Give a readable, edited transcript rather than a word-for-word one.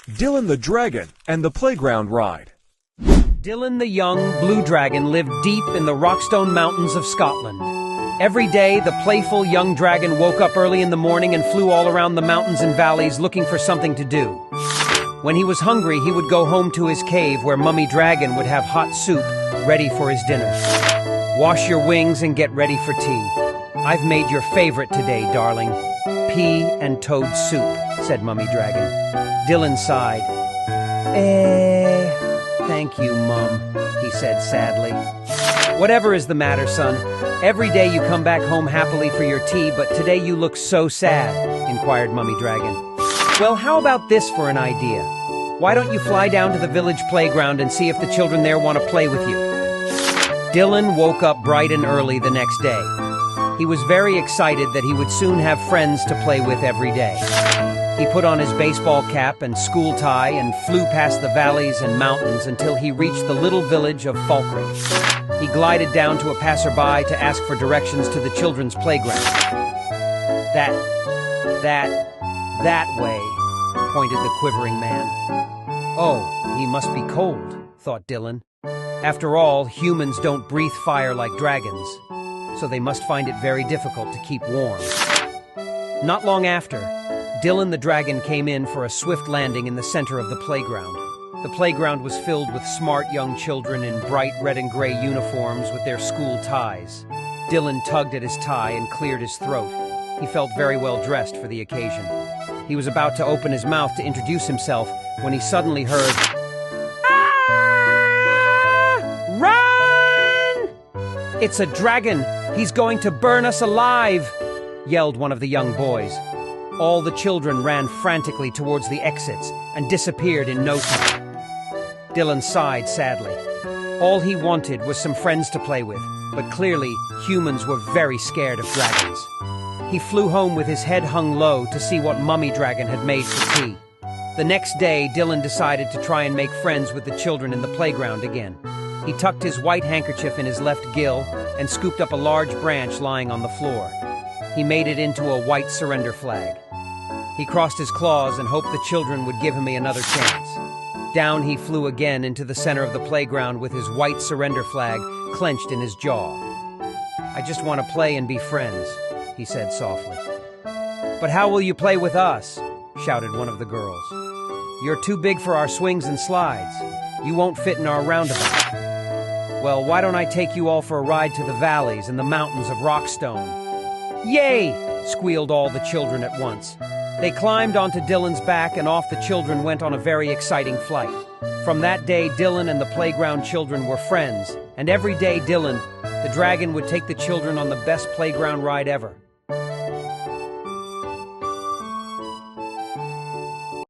Dylon the Dragon and the Playground Ride. Dylon the young blue dragon lived deep in the Rockstone Mountains of Scotland. Every day, the playful young dragon woke up early in the morning and flew all around the mountains and valleys looking for something to do. When he was hungry, he would go home to his cave where Mummy Dragon would have hot soup ready for his dinner. Wash your wings and get ready for tea. I've made your favorite today, darling. Pea and toad soup, said Mummy Dragon. Dylon sighed. Thank you, Mum, he said sadly. Whatever is the matter, son? Every day you come back home happily for your tea, but today you look so sad, inquired Mummy Dragon. Well, how about this for an idea? Why don't you fly down to the village playground and see if the children there want to play with you? Dylon woke up bright and early the next day. He was very excited that he would soon have friends to play with every day. He put on his baseball cap and school tie and flew past the valleys and mountains until he reached the little village of Falkirk. He glided down to a passerby to ask for directions to the children's playground. That way, pointed the quivering man. Oh, he must be cold, thought Dylon. After all, humans don't breathe fire like dragons, so they must find it very difficult to keep warm. Not long after, Dylon the dragon came in for a swift landing in the center of the playground. The playground was filled with smart young children in bright red and gray uniforms with their school ties. Dylon tugged at his tie and cleared his throat. He felt very well dressed for the occasion. He was about to open his mouth to introduce himself when he suddenly heard, "Ah! Run! It's a dragon! He's going to burn us alive!" yelled one of the young boys. All the children ran frantically towards the exits and disappeared in no time. Dylon sighed sadly. All he wanted was some friends to play with, but clearly humans were very scared of dragons. He flew home with his head hung low to see what Mummy Dragon had made for tea. The next day, Dylon decided to try and make friends with the children in the playground again. He tucked his white handkerchief in his left gill and scooped up a large branch lying on the floor. He made it into a white surrender flag. He crossed his claws and hoped the children would give him another chance. Down he flew again into the center of the playground with his white surrender flag clenched in his jaw. "I just want to play and be friends," he said softly. "But how will you play with us?" shouted one of the girls. "You're too big for our swings and slides. You won't fit in our roundabout." "Well, why don't I take you all for a ride to the valleys and the mountains of Rockstone?" "Yay!" squealed all the children at once. They climbed onto Dylon's back and off the children went on a very exciting flight. From that day, Dylon and the playground children were friends, and every day Dylon, the dragon, would take the children on the best playground ride ever.